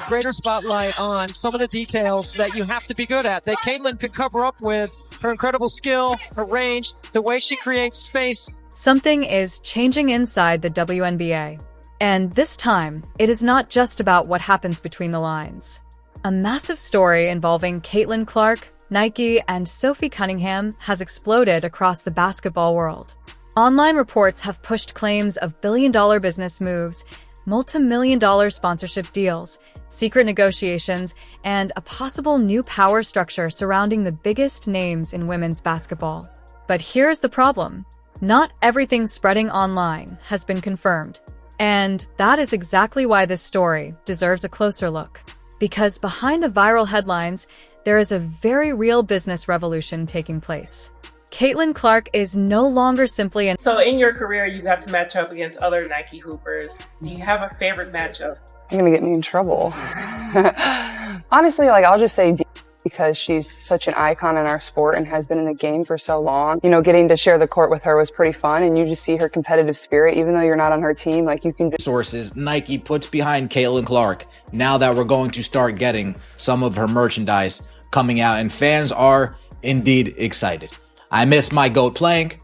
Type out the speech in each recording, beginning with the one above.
greater spotlight on some of the details that you have to be good at, that Caitlin could cover up with her incredible skill, her range, the way she creates space. Something is changing inside the WNBA. And this time, it is not just about what happens between the lines. A massive story involving Caitlin Clark, Nike, and Sophie Cunningham has exploded across the basketball world. Online reports have pushed claims of billion-dollar business moves, multi-million-dollar sponsorship deals, secret negotiations, and a possible new power structure surrounding the biggest names in women's basketball. But here's the problem. Not everything spreading online has been confirmed. And that is exactly why this story deserves a closer look. Because behind the viral headlines, there is a very real business revolution taking place. Caitlin Clark is no longer simply So in your career, you got to match up against other Nike hoopers. Do you have a favorite matchup? You're gonna get me in trouble. Honestly, I'll just say D, because she's such an icon in our sport and has been in the game for so long. You know, getting to share the court with her was pretty fun, and you just see her competitive spirit, even though you're not on her team. You can just... Sources Nike puts behind Caitlin Clark now that we're going to start getting some of her merchandise coming out, and fans are indeed excited. I miss my GOAT playing.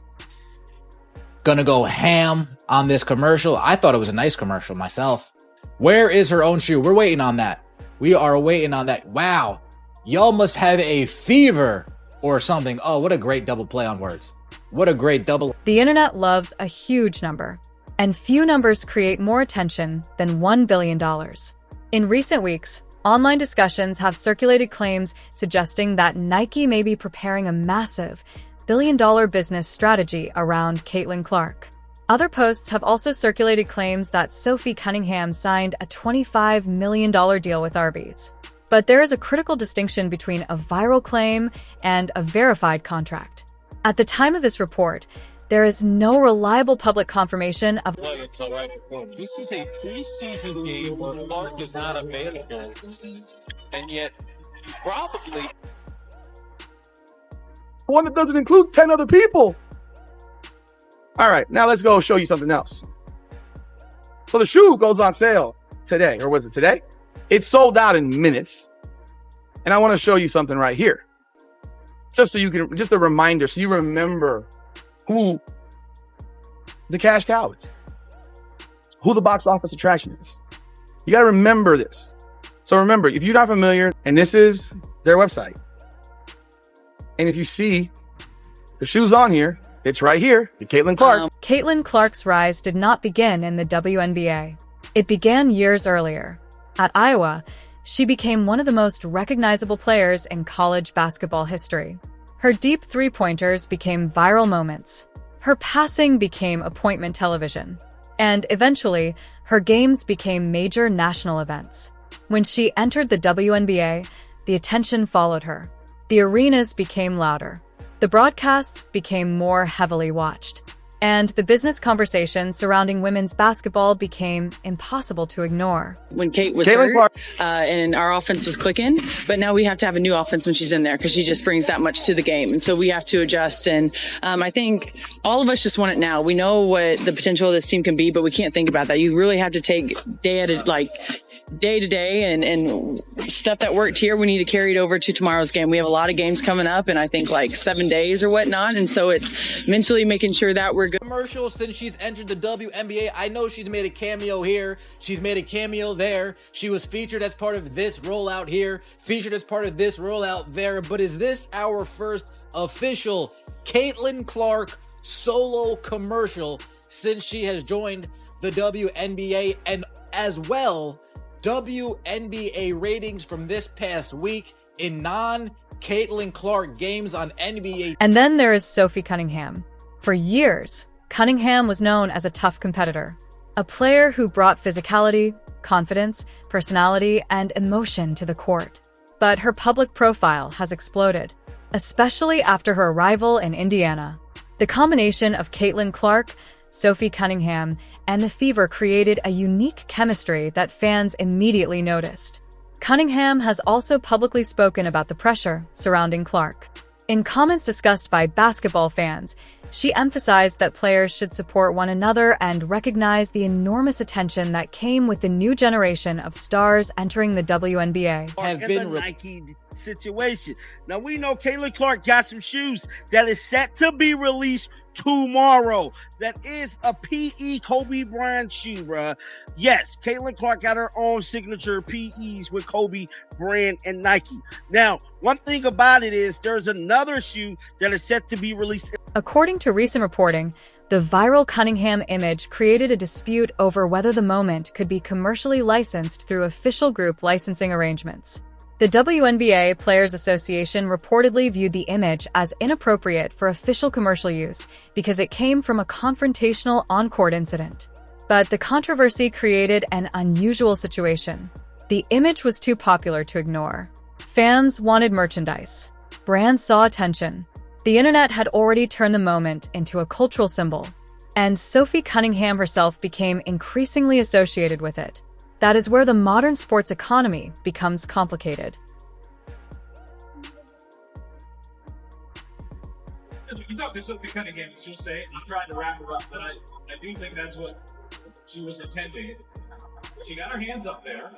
Gonna go ham on this commercial. I thought it was a nice commercial myself. Where is her own shoe? We're waiting on that. We are waiting on that. Wow. Y'all must have a fever or something. Oh, what a great double play on words. What a great double. The internet loves a huge number, and few numbers create more attention than $1 billion. In recent weeks, online discussions have circulated claims suggesting that Nike may be preparing a massive billion-dollar business strategy around Caitlin Clark. Other posts have also circulated claims that Sophie Cunningham signed a $25 million deal with Arby's. But there is a critical distinction between a viral claim and a verified contract. At the time of this report, there is no reliable public confirmation of... This is a preseason game where Clark is not available, and yet probably... one that doesn't include 10 other people. All right, now let's go show you something else. So the shoe goes on sale today, or was it today? It's sold out in minutes. And I want to show you something right here. Just so you can, just a reminder, so you remember who the cash cow is, who the box office attraction is. You got to remember this. So remember, if you're not familiar, and this is their website, and if you see the shoes on here, it's right here, the Caitlin Clark. Caitlin Clark's rise did not begin in the WNBA. It began years earlier. At Iowa, she became one of the most recognizable players in college basketball history. Her deep three-pointers became viral moments. Her passing became appointment television. And eventually, her games became major national events. When she entered the WNBA, the attention followed her. The arenas became louder. The broadcasts became more heavily watched. And the business conversation surrounding women's basketball became impossible to ignore. When Kate was hurt, and our offense was clicking, but now we have to have a new offense when she's in there because she just brings that much to the game. And so we have to adjust. And I think all of us just want it now. We know what the potential of this team can be, but we can't think about that. You really have to take day to day and stuff that worked here, we need to carry it over to tomorrow's game. We have a lot of games coming up in I think 7 days or whatnot, and so it's mentally making sure that we're good. Commercial since she's entered the WNBA. I know she's made a cameo here, she's made a cameo there, she was featured as part of this rollout here, featured as part of this rollout there, but is this our first official Caitlin Clark solo commercial since she has joined the WNBA? And as well, WNBA ratings from this past week in non-Caitlin Clark games on NBA. And then there is Sophie Cunningham. For years, Cunningham was known as a tough competitor, a player who brought physicality, confidence, personality, and emotion to the court. But her public profile has exploded, especially after her arrival in Indiana. The combination of Caitlin Clark, Sophie Cunningham, and the Fever created a unique chemistry that fans immediately noticed. Cunningham has also publicly spoken about the pressure surrounding Clark. In comments discussed by basketball fans, she emphasized that players should support one another and recognize the enormous attention that came with the new generation of stars entering the WNBA. Have in been the Nike situation. Now we know Caitlin Clark got some shoes that is set to be released tomorrow. That is a PE Kobe Bryant shoe, bruh. Yes, Caitlin Clark got her own signature PEs with Kobe Bryant and Nike. Now, one thing about it is there's another shoe that is set to be released. According to recent reporting, the viral Cunningham image created a dispute over whether the moment could be commercially licensed through official group licensing arrangements. The WNBA Players Association reportedly viewed the image as inappropriate for official commercial use because it came from a confrontational on-court incident. But the controversy created an unusual situation. The image was too popular to ignore. Fans wanted merchandise. Brands saw attention. The internet had already turned the moment into a cultural symbol, and Sophie Cunningham herself became increasingly associated with it. That is where the modern sports economy becomes complicated. You talk to Sophie Cunningham, and she'll say, I'm trying to wrap her up, but I do think that's what she was intending. She got her hands up there.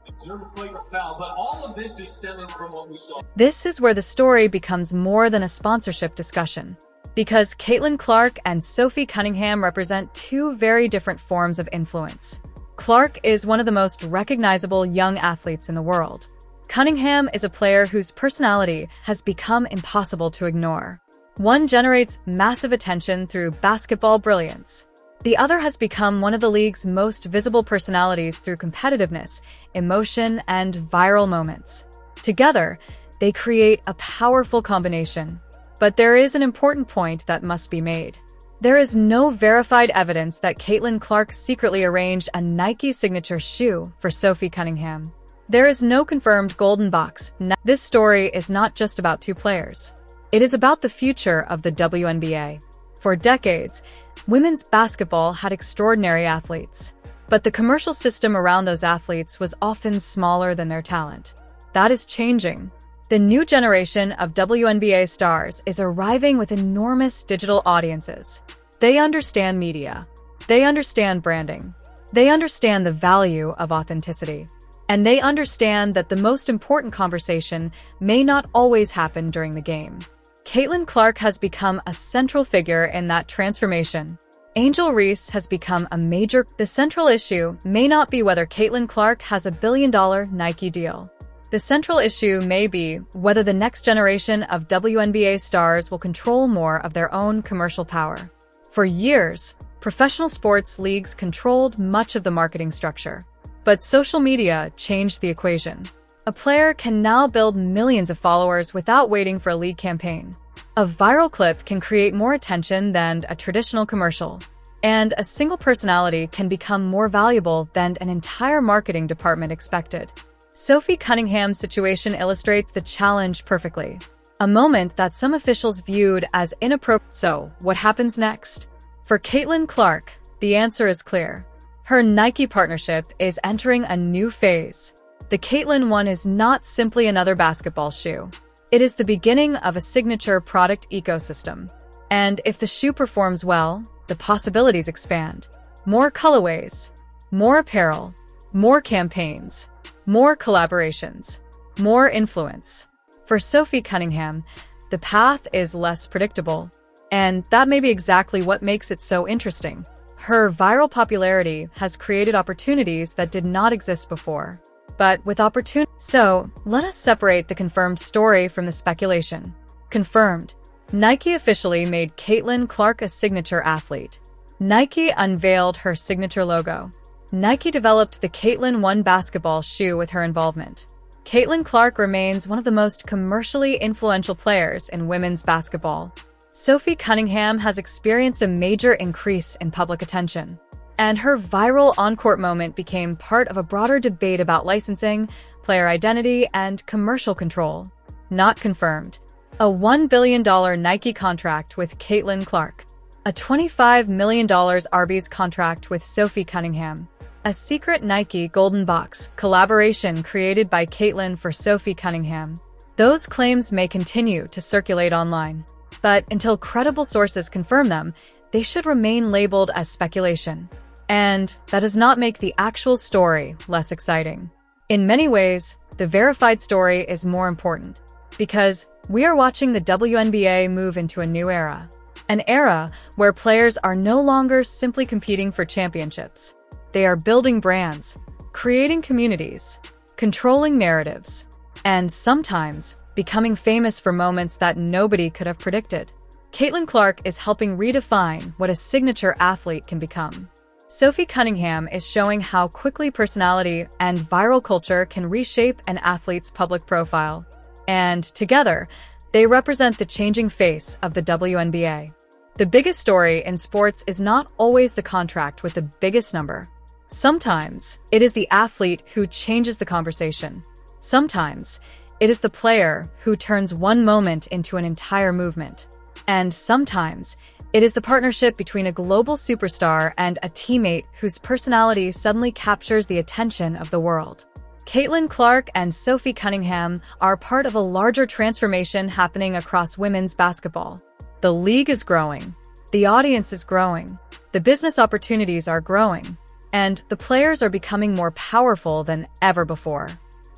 Observe a flagrant foul, but all of this is stemming from what we saw. This is where the story becomes more than a sponsorship discussion, because Caitlin Clark and Sophie Cunningham represent two very different forms of influence. Clark is one of the most recognizable young athletes in the world. Cunningham is a player whose personality has become impossible to ignore. One generates massive attention through basketball brilliance. The other has become one of the league's most visible personalities through competitiveness, emotion, and viral moments. Together, they create a powerful combination. But there is an important point that must be made. There is no verified evidence that Caitlin Clark secretly arranged a Nike signature shoe for Sophie Cunningham. There is no confirmed golden box. This story is not just about two players. It is about the future of the WNBA. For decades, women's basketball had extraordinary athletes, but the commercial system around those athletes was often smaller than their talent. That is changing. The new generation of WNBA stars is arriving with enormous digital audiences. They understand media. They understand branding. They understand the value of authenticity. And they understand that the most important conversation may not always happen during the game. Caitlin Clark has become a central figure in that transformation. Angel Reese has become a major. The central issue may not be whether Caitlin Clark has a billion-dollar Nike deal. The central issue may be whether the next generation of WNBA stars will control more of their own commercial power. For years, professional sports leagues controlled much of the marketing structure. But social media changed the equation. A player can now build millions of followers without waiting for a league campaign. A viral clip can create more attention than a traditional commercial. And a single personality can become more valuable than an entire marketing department expected. Sophie Cunningham's situation illustrates the challenge perfectly. A moment that some officials viewed as inappropriate. So, what happens next? For Caitlin Clark, the answer is clear. Her Nike partnership is entering a new phase. The Caitlin One is not simply another basketball shoe. It is the beginning of a signature product ecosystem. And if the shoe performs well, the possibilities expand. More colorways, more apparel, more campaigns, more collaborations, more influence. For Sophie Cunningham, the path is less predictable. And that may be exactly what makes it so interesting. Her viral popularity has created opportunities that did not exist before. But with opportunity. So, let us separate the confirmed story from the speculation. Confirmed. Nike officially made Caitlin Clark a signature athlete. Nike unveiled her signature logo. Nike developed the Caitlin One basketball shoe with her involvement. Caitlin Clark remains one of the most commercially influential players in women's basketball. Sophie Cunningham has experienced a major increase in public attention, and her viral on-court moment became part of a broader debate about licensing, player identity, and commercial control. Not confirmed. A $1 billion Nike contract with Caitlin Clark. A $25 million Arby's contract with Sophie Cunningham. A secret Nike Golden Box collaboration created by Caitlin for Sophie Cunningham. Those claims may continue to circulate online, but until credible sources confirm them, they should remain labeled as speculation. And that does not make the actual story less exciting. In many ways, the verified story is more important, because we are watching the WNBA move into a new era. An era where players are no longer simply competing for championships. They are building brands, creating communities, controlling narratives, and sometimes becoming famous for moments that nobody could have predicted. Caitlin Clark is helping redefine what a signature athlete can become. Sophie Cunningham is showing how quickly personality and viral culture can reshape an athlete's public profile. And together, they represent the changing face of the WNBA. The biggest story in sports is not always the contract with the biggest number. Sometimes, it is the athlete who changes the conversation. Sometimes, it is the player who turns one moment into an entire movement. And sometimes, it is the partnership between a global superstar and a teammate whose personality suddenly captures the attention of the world. Caitlin Clark and Sophie Cunningham are part of a larger transformation happening across women's basketball. The league is growing, the audience is growing, the business opportunities are growing, and the players are becoming more powerful than ever before.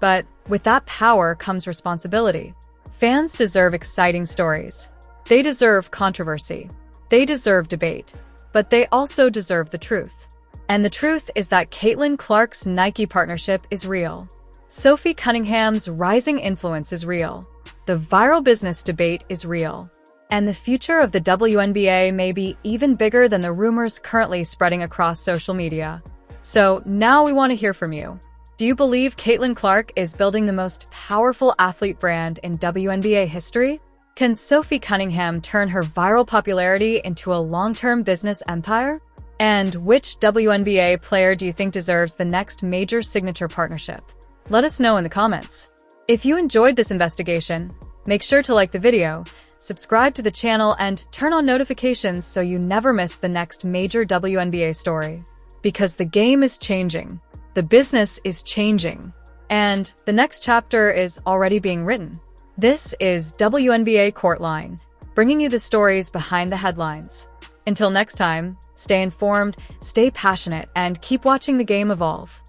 But with that power comes responsibility. Fans deserve exciting stories. They deserve controversy. They deserve debate. But they also deserve the truth. And the truth is that Caitlin Clark's Nike partnership is real. Sophie Cunningham's rising influence is real. The viral business debate is real. And the future of the WNBA may be even bigger than the rumors currently spreading across social media. So now we want to hear from you. Do you believe Caitlin Clark is building the most powerful athlete brand in WNBA history? Can Sophie Cunningham turn her viral popularity into a long-term business empire? And which WNBA player do you think deserves the next major signature partnership? Let us know in the comments. If you enjoyed this investigation, make sure to like the video, subscribe to the channel, and turn on notifications so you never miss the next major WNBA story. Because the game is changing, the business is changing, and the next chapter is already being written. This is WNBA Courtline, bringing you the stories behind the headlines. Until next time, stay informed, stay passionate, and keep watching the game evolve.